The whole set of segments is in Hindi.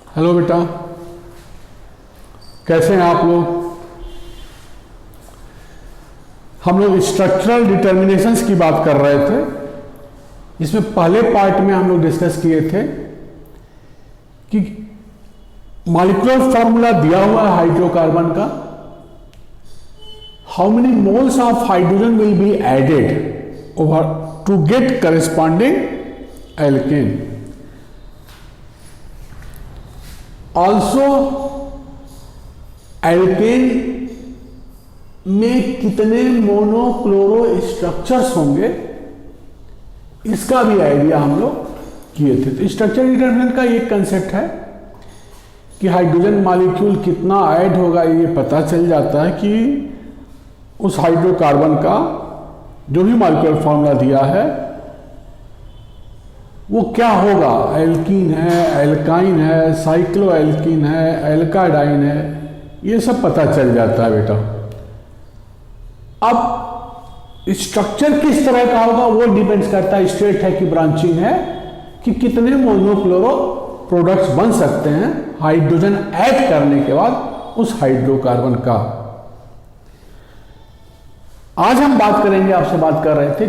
हेलो बेटा, कैसे हैं आप लोग। हम लोग स्ट्रक्चरल डिटर्मिनेशंस की बात कर रहे थे। इसमें पहले पार्ट में हम लोग डिस्कस किए थे कि मॉलिक्यूलर फॉर्मूला दिया हुआ है हाइड्रोकार्बन का, how many moles of hydrogen will be added over to get corresponding alkane. Also alkane में कितने मोनोक्लोरो स्ट्रक्चर्स होंगे इसका भी आइडिया हम लोग किए थे। तो स्ट्रक्चर डिटरमिनेंट का एक कंसेप्ट है कि हाइड्रोजन मॉलिक्यूल कितना ऐड होगा, ये पता चल जाता है कि उस हाइड्रोकार्बन का जो भी मॉलिक्यूलर फॉर्मूला दिया है वो क्या होगा। एल्कीन है, एल्काइन है, साइक्लो एल्कीन है, एल्काडाइन है, ये सब पता चल जाता है बेटा। अब स्ट्रक्चर किस तरह का होगा वो डिपेंड्स करता है, स्ट्रेट है कि ब्रांचिंग है, कि कितने मोनोक्लोरो प्रोडक्ट्स बन सकते हैं हाइड्रोजन ऐड करने के बाद उस हाइड्रोकार्बन का। आज हम बात करेंगे, आपसे बात कर रहे थे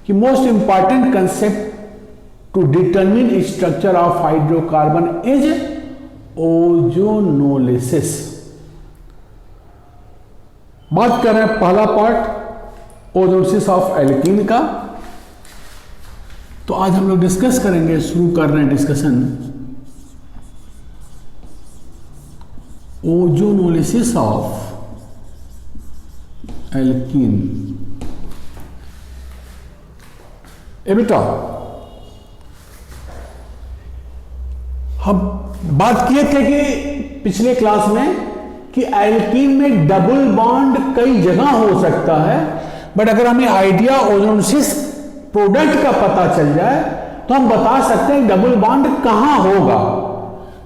कि most important concept to determine structure of hydrocarbon is ozonolysis. बात कर रहे हैं पहला पार्ट ओजोनोलिसिस ऑफ एल्कीन का। तो आज हम लोग डिस्कस करेंगे, शुरू कर रहे हैं डिस्कशन ओजोनोलिसिस ऑफ एल्कीन। ए बेटा, हम बात किए थे कि पिछले क्लास में कि एल्कीन में डबल बॉन्ड कई जगह हो सकता है, बट अगर हमें आइडिया ओजोनोलिसिस प्रोडक्ट का पता चल जाए तो हम बता सकते हैं डबल बॉन्ड कहां होगा।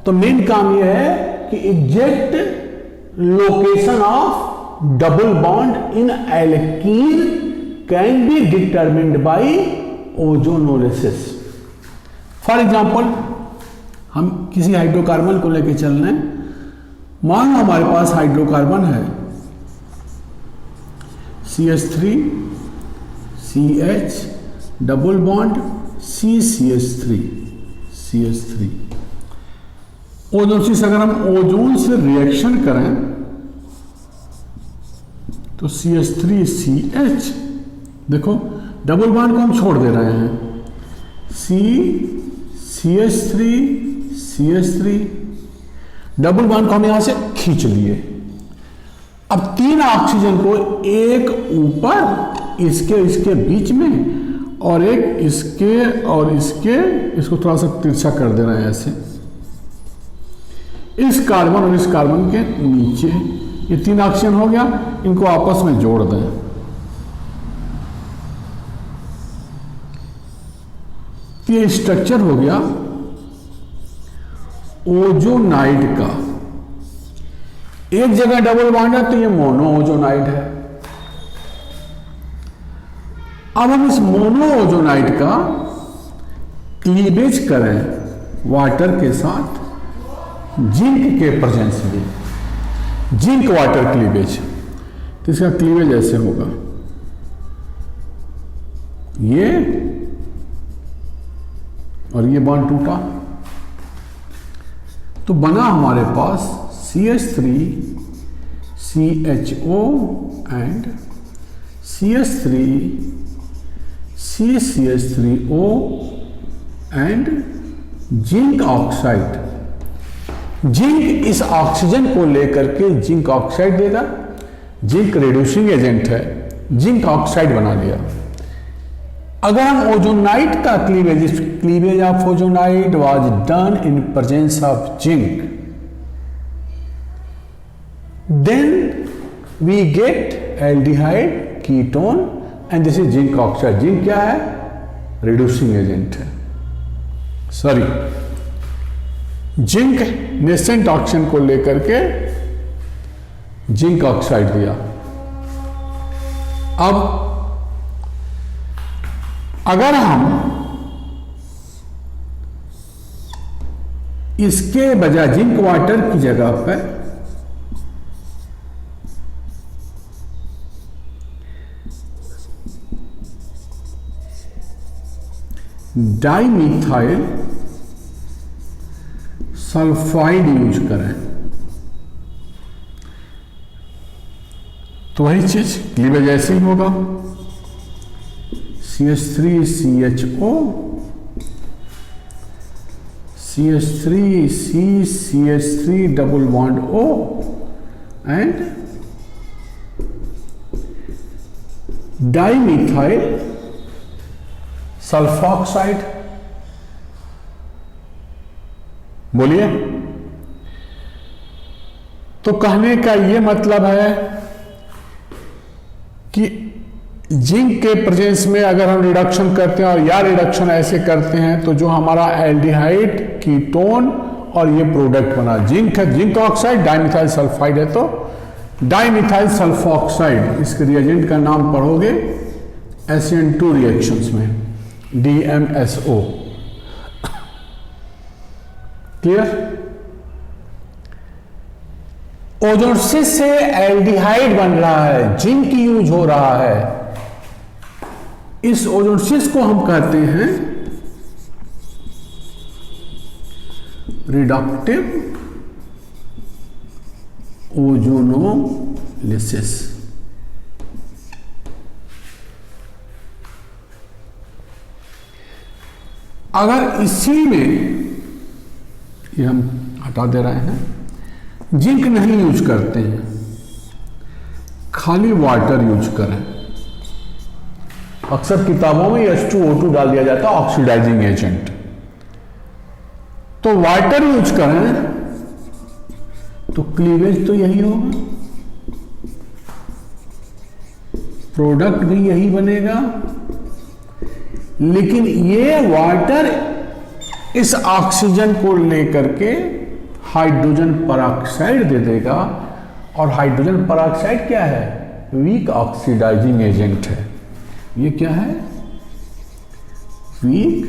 तो मेन काम यह है कि exact location of double bond in alkene can be determined bye ozonolysis. For example, हम किसी हाइड्रोकार्बन को लेकर चल रहे हैं। मान लो हमारे पास हाइड्रोकार्बन है CH3 CH double bond CCH3 CH3। Ozonolysis अगर हम ओजोन से रिएक्शन करें तो CH3CH, देखो डबल बॉन्ड को हम छोड़ दे रहे हैं, CH3 CH3 डबल बॉन्ड को हम यहां से खींच लिए। अब तीन ऑक्सीजन को एक ऊपर इसके बीच में और एक इसके और इसको थोड़ा सा तिरछा कर दे रहे हैं ऐसे, इस कार्बन और इस कार्बन के नीचे। ये तीन ऑक्सीजन हो गया, इनको आपस में जोड़ दें। ये स्ट्रक्चर हो गया ओजोनाइड का। एक जगह डबल बॉन्ड है तो ये मोनो ओजोनाइड है। अब हम इस मोनो ओजोनाइड का क्लीवेज करें वाटर के साथ, जिंक के प्रेजेंस में, जिंक वाटर क्लीवेज, तो इसका क्लीवेज ऐसे होगा, ये और ये बॉन्ड टूटा तो बना हमारे पास CH3 CHO and CH3 CCH3O and zinc oxide. Zinc इस ऑक्सीजन को लेकर के जिंक ऑक्साइड देगा। जिंक रिड्यूसिंग एजेंट है, जिंक ऑक्साइड बना दिया। अगर हम ओजोनाइड का cleavage of ozonide was done in presence of zinc, then we get aldehyde ketone and this is zinc oxide. Zinc क्या है? रिड्यूसिंग एजेंट है। सॉरी, जिंक नेसेंट ऑक्सीजन को लेकर के जिंक ऑक्साइड दिया। अब अगर हम इसके बजाय जिंक वाटर की जगह पर डाइमिथाइल सल्फाइड यूज करें तो वही चीज क्लीवेज ऐसे ही होगा, CH3CHO CH3C CH3 double bond O and dimethyl sulphoxide. बोलिए। तो कहने का यह मतलब है कि जिंक के प्रेजेंस में अगर हम रिडक्शन करते हैं और या रिडक्शन ऐसे करते हैं तो जो हमारा एल्डिहाइड कीटोन और ये प्रोडक्ट बना जिंक है, जिंक ऑक्साइड, डाइमिथाइल सल्फाइड है तो डाइमिथाइल सल्फॉक्साइड, इसके रिएजेंट का नाम पढ़ोगे SN2 रिएक्शंस में DMSO। क्लियर? ओजोनसिस से एल्डिहाइड बन रहा है, जिंक यूज हो रहा है, इस ओजोनसिस को हम कहते हैं रिडक्टिव ओजोनोलिसिस। अगर इसी में ये हम हटा दे रहे हैं, जिंक नहीं यूज करते हैं, खाली वाटर यूज करें, अक्सर किताबों में H2O2 डाल दिया जाता है ऑक्सीडाइजिंग एजेंट, तो वाटर यूज करें तो क्लीवेज तो यही होगा, प्रोडक्ट भी यही बनेगा, लेकिन ये वाटर इस ऑक्सीजन को लेकर के हाइड्रोजन परऑक्साइड दे देगा, और हाइड्रोजन परऑक्साइड क्या है? वीक ऑक्सीडाइजिंग एजेंट है। ये क्या है? Weak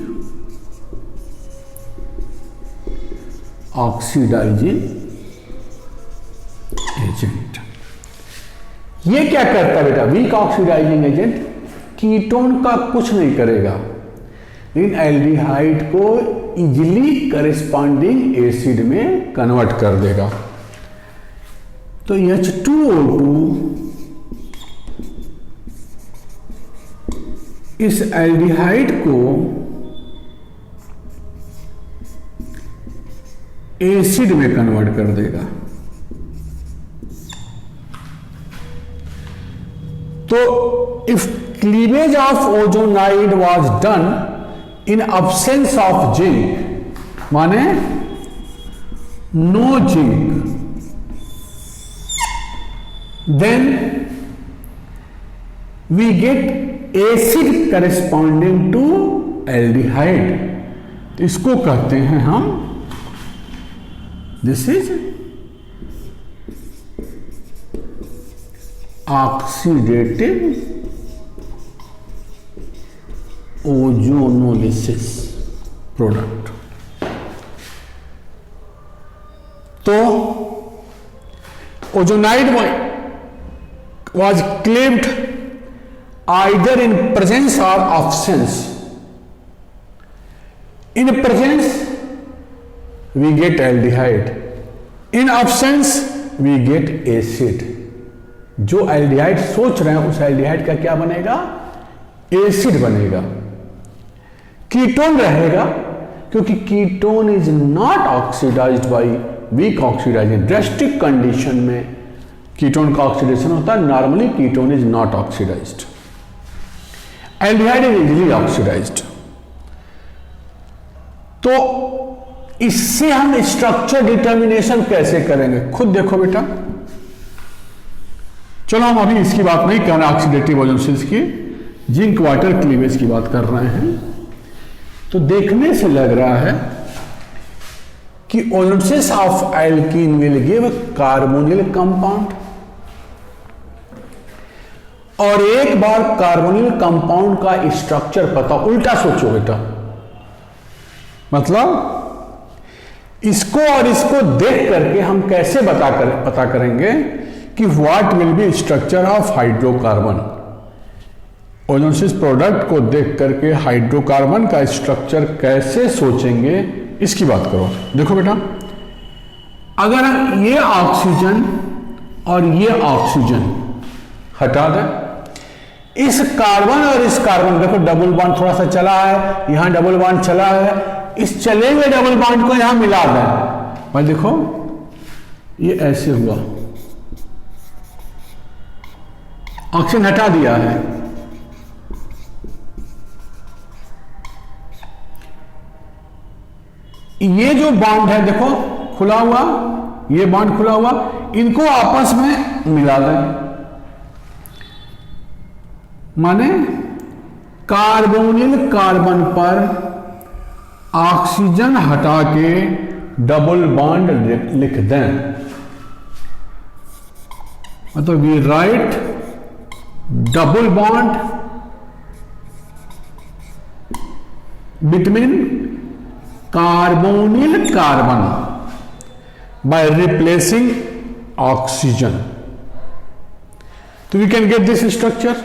oxidising agent. ये क्या करता है बेटा? वीक ऑक्सीडाइजिंग एजेंट कीटोन का कुछ नहीं करेगा, लेकिन एल्डिहाइड को इजिली करेस्पॉन्डिंग एसिड में कन्वर्ट कर देगा। तो H2O2 इस एल्डिहाइड को एसिड में कन्वर्ट कर देगा। तो if cleavage of ozonide was done in absence of zinc, माने no zinc, then we get acid corresponding to aldehyde। तो इसको कहते हैं हम, this is oxidative ozonolysis product. तो ozonide was cleaved either in presence or absence। in presence we get aldehyde, in absence we get acid। जो एल्डिहाइड सोच रहे हैं उस एल्डिहाइड का क्या बनेगा? एसिड बनेगा। कीटोन रहेगा, क्योंकि ketone is not oxidised by weak oxidising. Restrict condition में कीटोन का ऑक्सीडेशन होता है, normally ketone is not oxidised. Aldehyde is easily oxidised. तो इससे हम स्ट्रक्चर डिटर्मिनेशन कैसे करेंगे? खुद देखो बेटा। चलो हम अभी इसकी बात नहीं कर रहे, ऑक्सीडेटिव ओजोनोलिसिस की, जिंक वाटर क्लीवेज की बात कर रहे हैं। तो देखने से लग रहा है कि ozonolysis of alkene will give carbonyl compound, और एक बार कार्बोनिल कंपाउंड का स्ट्रक्चर पता, उल्टा सोचो बेटा, मतलब इसको और इसको देख करके हम कैसे पता करेंगे कि what will be structure of hydrocarbon. Ozonolysis product को देख करके हाइड्रोकार्बन का स्ट्रक्चर कैसे सोचेंगे, इसकी बात करो। देखो बेटा, अगर ये ऑक्सीजन और ये ऑक्सीजन हटा दें, इस कार्बन और इस कार्बन, देखो डबल बॉन्ड थोड़ा सा चला है, यहां डबल बॉन्ड चला है, इस चले हुए डबल बॉन्ड को यहां मिला दें, भाई देखो ये ऐसे हुआ, ऑक्सीजन हटा दिया है। ये जो बॉन्ड है देखो खुला हुआ, ये बॉन्ड खुला हुआ, इनको आपस में मिला दें, माने कार्बोनिल कार्बन पर ऑक्सीजन हटा के डबल बॉन्ड लिख दें। मतलब we write double bond between carbonyl carbon by replacing oxygen. तो we can get this structure.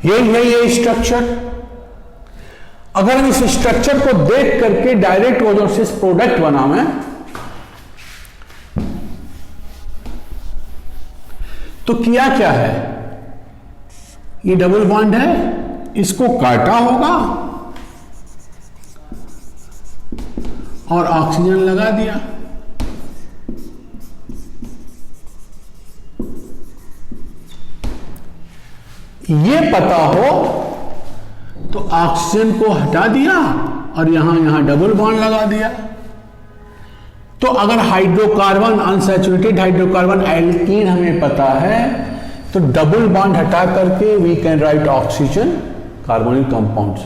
यही है ये स्ट्रक्चर। अगर हम इस स्ट्रक्चर को देख करके डायरेक्ट ओजोनोसिस प्रोडक्ट बनावें तो किया क्या है, ये डबल बॉन्ड है, इसको काटा होगा और ऑक्सीजन लगा दिया। ये पता हो तो ऑक्सीजन को हटा दिया और यहां डबल बॉन्ड लगा दिया। तो अगर हाइड्रोकार्बन, अनसैचुरेटेड हाइड्रोकार्बन एल्कीन हमें पता है तो डबल बॉन्ड हटा करके we can write oxygen carbonyl compounds.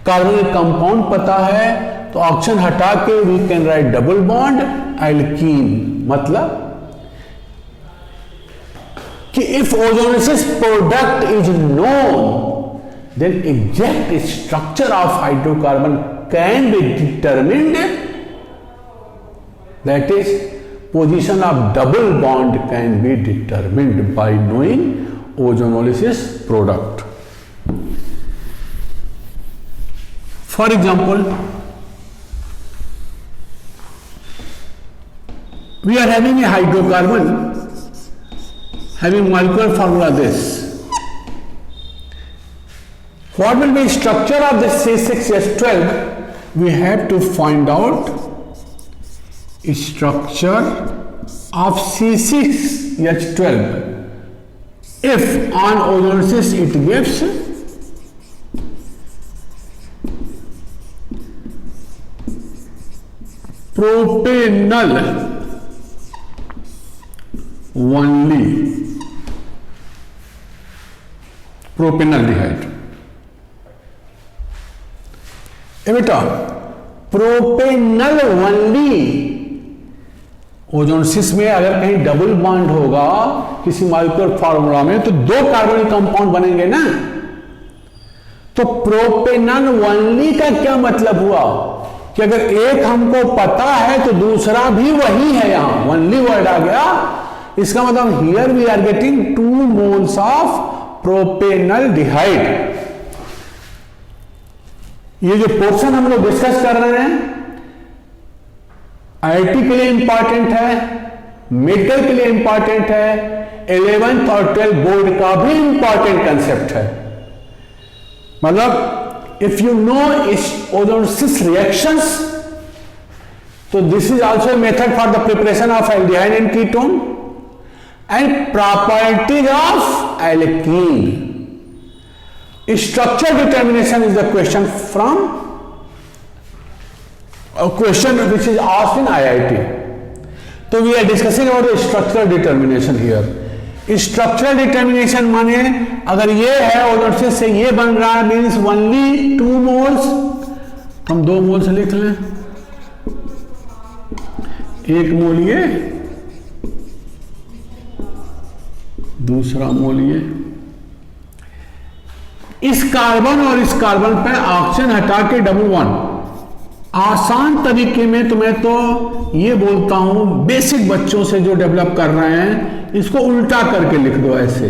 Carbonyl compound पता है तो ऑक्सीजन हटा के we can write double bond alkene. मतलब कि if ozonosis product is known, then exact structure of hydrocarbon can be determined. That is, position of double bond can be determined by knowing ozonolysis product. For example, we are having a hydrocarbon having molecular formula this. What will be structure of the C6H12? We have to find out structure of C6H12. If on ozonolysis it gives propanol only, propanaldehyde. बेटा प्रोपेनल ओनली, ओजोनोसिस में अगर कहीं डबल बॉन्ड होगा किसी मॉलिक्यूलर फार्मूला में तो दो कार्बोनिल कंपाउंड बनेंगे ना। तो प्रोपेनल ओनली का क्या मतलब हुआ कि अगर एक हमको पता है तो दूसरा भी वही है, यहां ओनली वर्ड आ गया। इसका मतलब here we are getting 2 moles of propanaldehyde. ये जो पोर्शन हम लोग डिस्कस कर रहे हैं आईआईटी के लिए इंपॉर्टेंट है, मेडिकल के लिए इंपॉर्टेंट है, 11th और 12th बोर्ड का भी इंपॉर्टेंट कंसेप्ट है। मतलब इफ यू नो ओजोनोसिस रिएक्शंस तो this is also method for the preparation of aldehyde and ketone and properties of alkene. Structure determination is the question from a question which is asked in IIT. So we are discussing about the structural determination here. Structural determination माने अगर ये है ओजोनोसिस से ये बन रहा है मीन्स ओनली 2 मोल्स, हम 2 मोल से लिख लें, 1 मोल ये, दूसरा मोल ये। इस कार्बन और इस कार्बन पे ऑक्सीजन हटा के डबल बॉन्ड, आसान तरीके में तो मैं तो ये बोलता हूं, बेसिक बच्चों से जो डेवलप कर रहे हैं इसको उल्टा करके लिख दो ऐसे।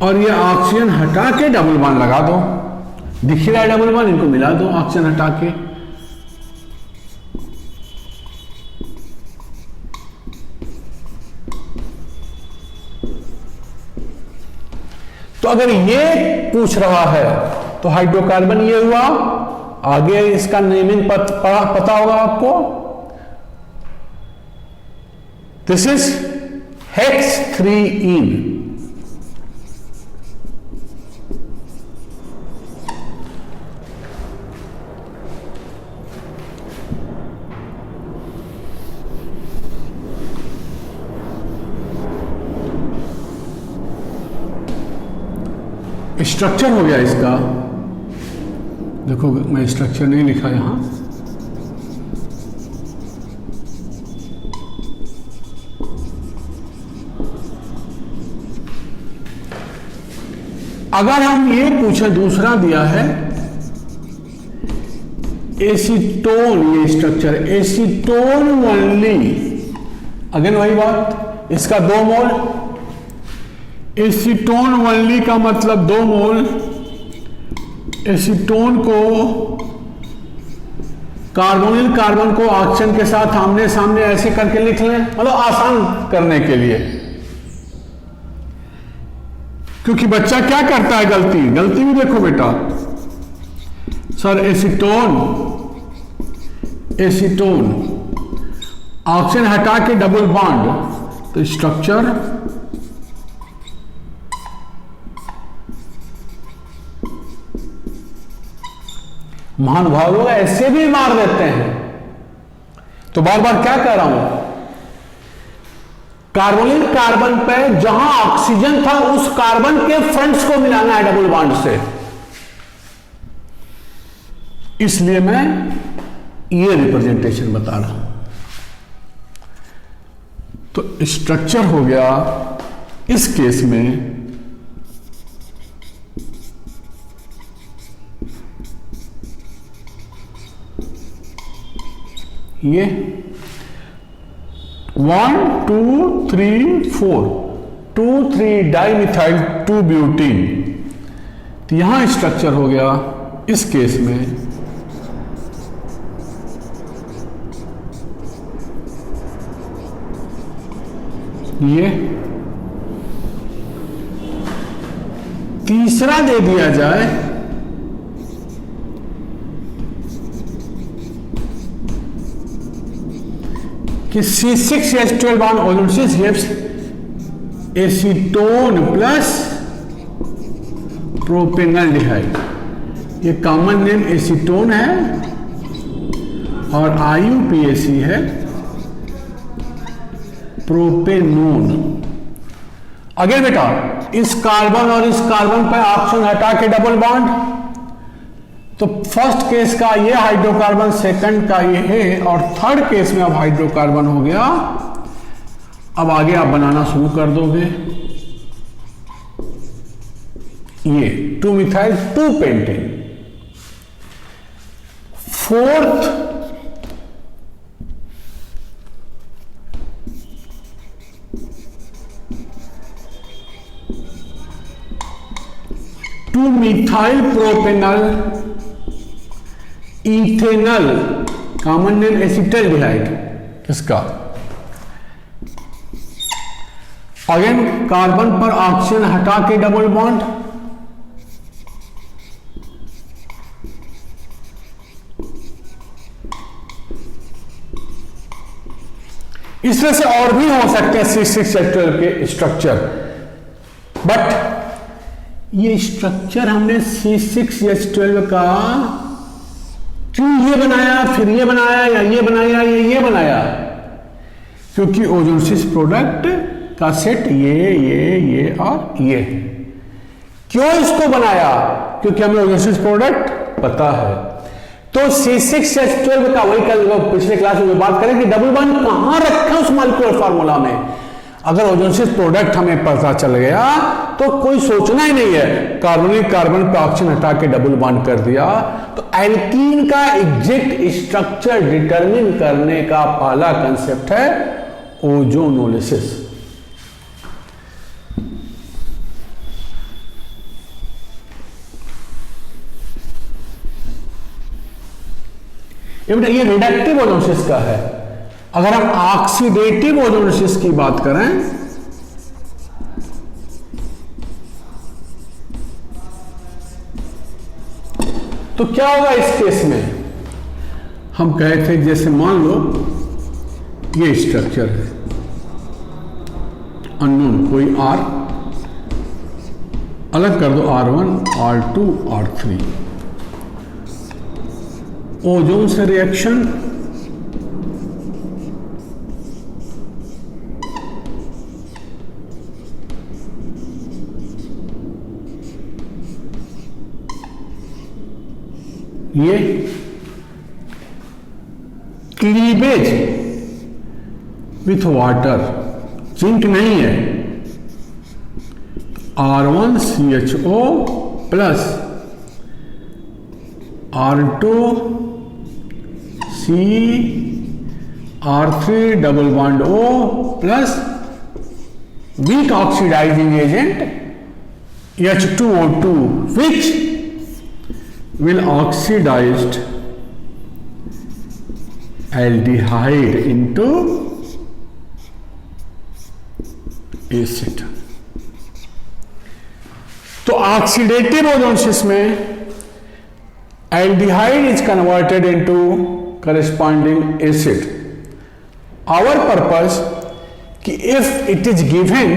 और ये ऑक्सीजन हटा के डबल बॉन्ड लगा दो। दिख रहा है डबल बॉन्ड, इनको मिला दो ऑक्सीजन हटा के। तो अगर ये पूछ रहा है तो हाइड्रोकार्बन ये हुआ, आगे इसका नेमिंग पता होगा आपको। This is हेक्स-3-ईन। स्ट्रक्चर हो गया इसका। देखो मैं स्ट्रक्चर नहीं लिखा यहां। अगर हम ये पूछे, दूसरा दिया है एसीटोन, ये स्ट्रक्चर एसीटोन ओनली, अगेन वही बात, इसका 2 मोल। एसीटोन ओनली का मतलब 2 मोल। एसीटोन को कार्बोनिल कार्बन को ऑक्सीजन के साथ आमने सामने ऐसे करके लिख लें, मतलब आसान करने के लिए। क्योंकि बच्चा क्या करता है, गलती भी देखो बेटा। सर एसीटोन ऑक्सीजन हटा के डबल बॉन्ड, तो स्ट्रक्चर महानुभाव लोग ऐसे भी मार देते हैं। तो बार बार क्या कह रहा हूं, कार्बोनिल कार्बन पे जहां ऑक्सीजन था उस कार्बन के फ्रंट्स को मिलाना है डबल बॉन्ड से, इसलिए मैं ये रिप्रेजेंटेशन बता रहा हूं। तो स्ट्रक्चर हो गया इस केस में ये 1 2 3 4 2,3 डाइमिथाइल 2-ब्यूटीन। तो यहां स्ट्रक्चर हो गया इस केस में ये। तीसरा दे दिया जाए कि C6H12 bond ozonolysis helps acetone plus propanaldehyde. ये कॉमन नेम एसीटोन है और IUPAC है प्रोपेनोन। अगेन बेटा, इस कार्बन और इस कार्बन पर ऑक्सीजन हटा के डबल बॉन्ड, तो फर्स्ट केस का ये हाइड्रोकार्बन, सेकंड का ये है, और थर्ड केस में अब हाइड्रोकार्बन हो गया। अब आगे आप बनाना शुरू कर दोगे ये 2-मिथाइल 2-पेंटेन। Fourth two methyl propanal ethanal, common name acetaldehyde. किसका? अगेन कार्बन पर ऑक्सीजन हटा के डबल बॉन्ड, इस तरह से और भी हो सकते हैं C6H12 के स्ट्रक्चर, बट ये स्ट्रक्चर हमने C6H12 का क्यों ये बनाया, फिर ये बनाया, या ये बनाया, या ये बनाया? क्योंकि ओजोनसिस प्रोडक्ट का सेट ये और ये। क्यों इसको बनाया? क्योंकि हमें ओजोनसिस प्रोडक्ट पता है। तो C6H12 का वही कल पिछले क्लास में बात करें कि डबल बॉन्ड कहां रखा उस मॉलिक्यूलर फार्मूला में। अगर ओजोनशीश प्रोडक्ट हमें पता चल गया तो कोई सोचना ही नहीं है, कार्बोनिक कार्बन पे ऑक्सीजन हटा के डबल बॉन्ड कर दिया। तो एल्कीन का एग्जैक्ट स्ट्रक्चर डिटरमिन करने का पहला कंसेप्ट है ओजोनोलिसिस। ये रिडक्टिव ओजोनोलिसिस का है। अगर हम ऑक्सीडेटिव ओजोनोलिसिस की बात करें तो क्या होगा इस केस में, हम कहे थे जैसे मान लो ये स्ट्रक्चर है अननोन, कोई आर अलग कर दो, R1 R2 R3, ओजोन से रिएक्शन ये क्लीवेज विथ वाटर, जिंक नहीं है, R1CHO plus R2 C R3 double bond O plus weak oxidising agent H2O2 which will oxidized aldehyde into acid। तो ऑक्सीडेटिव ओजोनोलिसिस में aldehyde is converted into corresponding acid। Our purpose कि if it is given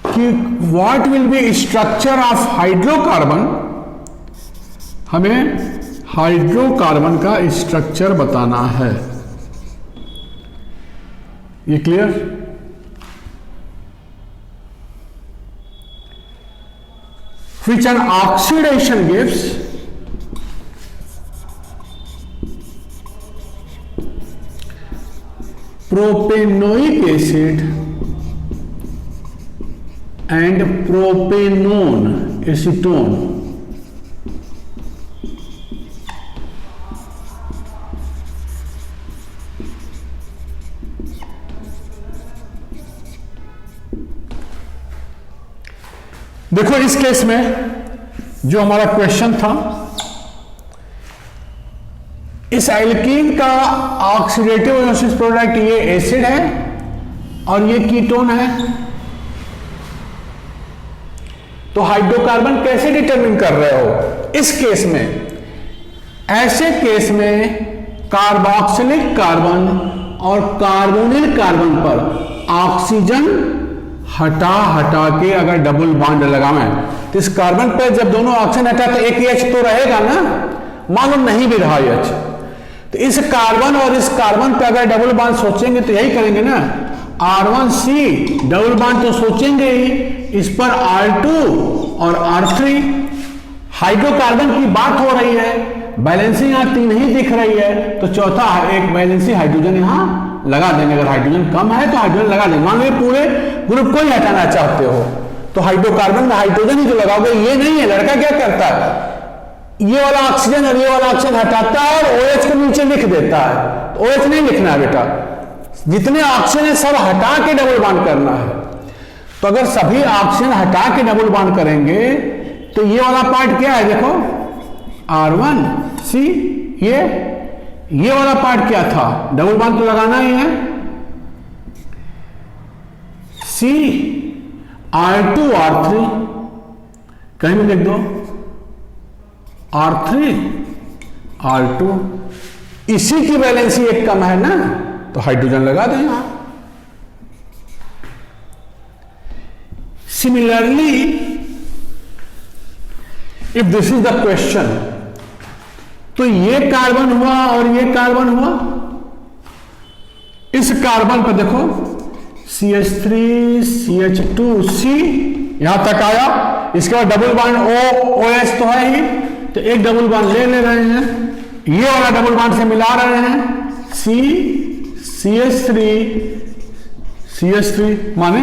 कि what will be structure of hydrocarbon, हमें हाइड्रोकार्बन का स्ट्रक्चर बताना है। ये clear? Which an oxidation gives propanoic acid and propanone acetone। देखो इस केस में जो हमारा क्वेश्चन था, इस एल्कीन का ऑक्सीडेटिव ओजोनोलिसिस प्रोडक्ट ये एसिड है और ये कीटोन है। तो हाइड्रोकार्बन कैसे डिटरमिन कर रहे हो इस केस में? ऐसे केस में कार्बोक्सिलिक कार्बन और कार्बोनिल कार्बन पर ऑक्सीजन हटा के अगर डबल बॉन्ड लगावें तो इस कार्बन पर जब दोनों ऑक्सीजन हटा तो एक H तो रहेगा ना, मालूम नहीं भी रहा H। तो इस कार्बन और इस कार्बन पे अगर डबल बॉन्ड सोचेंगे तो यही करेंगे ना, R1C डबल बॉन्ड तो सोचेंगे ही, इस पर R2 और R3। हाइड्रोकार्बन की बात हो रही है, बैलेंसिंग यहां 3 ही दिख रही है, तो चौथा एक बैलेंसिंग हाइड्रोजन यहां लगा देंगे। अगर हाइड्रोजन कम है तो हाइड्रोजन लगा देंगे। मान लो पूरे ग्रुप को ही हटाना चाहते हो तो हाइड्रोकार्बन में हाइड्रोजन ही तो लगाओगे। ये नहीं है, लड़का क्या करता है, ये वाला ऑक्सीजन और ये वाला ऑक्सीजन हटाता है और OH को नीचे लिख देता है। तो OH नहीं लिखना है बेटा, जितने ऑक्सीजन है सब हटा के डबल बॉन्ड करना है। तो अगर सभी ऑक्सीजन हटा के डबल बॉन्ड करेंगे तो ये वाला पार्ट क्या है, देखो R1C, ये वाला पार्ट क्या था, डबल बॉन्ड तो लगाना ही है, C R2 R3, कहीं भी लिख दो R3 R2, इसी की वैलेंसी एक कम है ना, तो हाइड्रोजन लगा दें यहां। Similarly if this is the question, तो ये कार्बन हुआ और ये कार्बन हुआ, इस कार्बन पर देखो CH3 CH2C यहां तक आया, इसके बाद डबल बॉन्ड OH तो है ही, तो एक डबल बॉन्ड ले रहे हैं, ये वाला डबल बॉन्ड से मिला रहे हैं, CH3 CH3 माने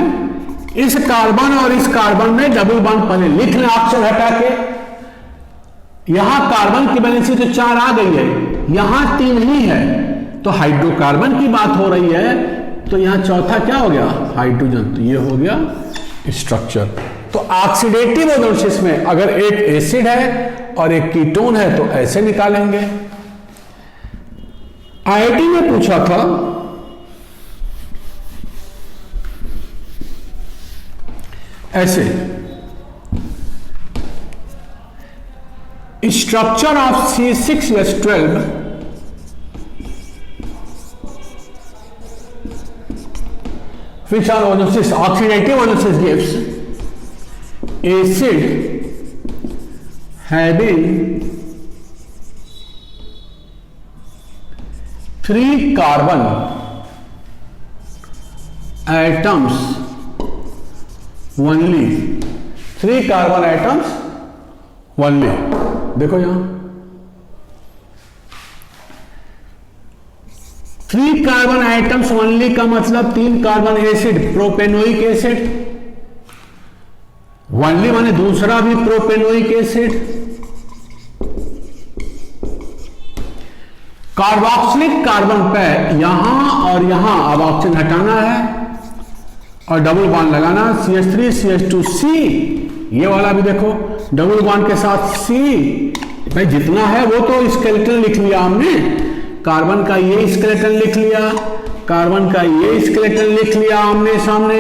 इस कार्बन और इस कार्बन में डबल बॉन्ड, पहले लिख लें ऑक्सीजन हटा के। यहां कार्बन की वैलेंसी तो 4 आ गई है, यहां 3 ही है, तो हाइड्रोकार्बन की बात हो रही है, तो यहां चौथा क्या हो गया, हाइड्रोजन। तो ये हो गया स्ट्रक्चर। तो ऑक्सीडेटिव ओजोनोसिस में अगर एक एसिड है और एक कीटोन है तो ऐसे निकालेंगे। आईआईटी में पूछा था ऐसे, structure of C6H12 which are ozonosis, oxidative ozonosis gives acid having 3 carbon atoms only, 3 carbon atoms only। देखो यहां 3 कार्बन आइटम्स ओनली का मतलब 3 carbon acid, propanoic acid. Only माने दूसरा भी प्रोपेनोइक एसिड। कार्बोक्सिलिक कार्बन पे यहां और यहां अब ऑक्सीजन हटाना है और डबल बॉन्ड लगाना, CH3 CH2C। ये वाला भी देखो डबल बॉन्ड के साथ C। भाई जितना है वो तो स्केलेटन लिख लिया हमने, कार्बन का ये स्केलेटन लिख लिया, कार्बन का ये स्केलेटन लिख लिया आमने सामने।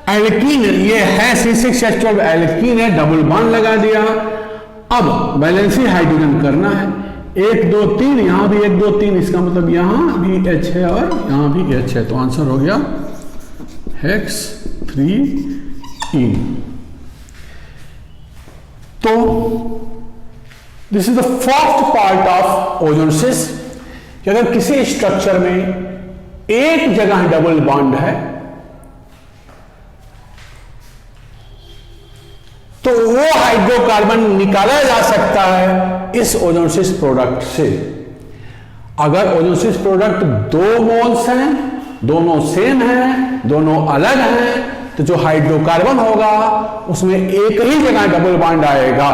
एल्कीन ये है C6H12 एल्कीन है, डबल बॉन्ड लगा दिया। अब वैलेंसी हाइड्रोजन करना है, 1 2 3, यहां भी 1 2 3, इसका मतलब यहां भी H है और यहां भी H है, तो आंसर हो गया हेक्स 3 तो this is the first part of ozonolysis कि अगर किसी स्ट्रक्चर में एक जगह डबल बॉन्ड है तो वो हाइड्रोकार्बन निकाला जा सकता है इस ओजोनोसिस प्रोडक्ट से। अगर ओजोनोसिस प्रोडक्ट 2 मोल्स हैं, दोनों सेम हैं, दोनों अलग हैं, तो जो हाइड्रोकार्बन होगा उसमें एक ही जगह डबल बॉन्ड आएगा।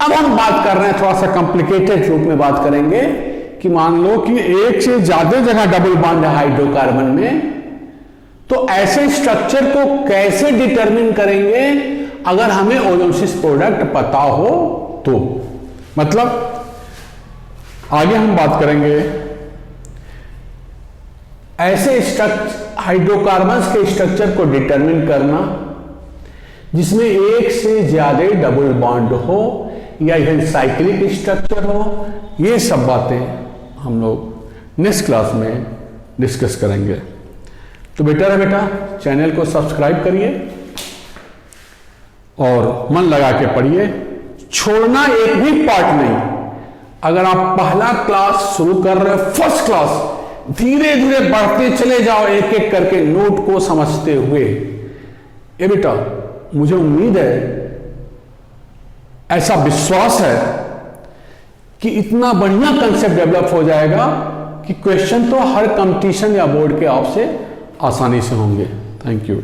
अब हम बात कर रहे हैं, थोड़ा सा कॉम्प्लिकेटेड रूप में बात करेंगे कि मान लो कि एक से ज्यादा जगह डबल बॉन्ड है हाइड्रोकार्बन में, तो ऐसे स्ट्रक्चर को कैसे डिटरमिन करेंगे अगर हमें ओजोनोसिस प्रोडक्ट पता हो तो। मतलब आगे हम बात करेंगे ऐसे हाइड्रोकार्बन्स के स्ट्रक्चर को डिटरमिन करना जिसमें एक से ज्यादा डबल बॉन्ड हो या यह साइक्लिक स्ट्रक्चर हो। ये सब बातें हम लोग नेक्स्ट क्लास में डिस्कस करेंगे। तो बेटर है बेटा, चैनल को सब्सक्राइब करिए और मन लगा के पढ़िए, छोड़ना एक भी पार्ट नहीं। अगर आप पहला क्लास शुरू कर रहे हो, फर्स्ट क्लास, धीरे धीरे बढ़ते चले जाओ एक एक करके नोट को समझते हुए। ये बेटा मुझे उम्मीद है, ऐसा विश्वास है कि इतना बढ़िया कंसेप्ट डेवलप हो जाएगा कि क्वेश्चन तो हर कंपटीशन या बोर्ड के आपसे आसानी से होंगे। Thank you.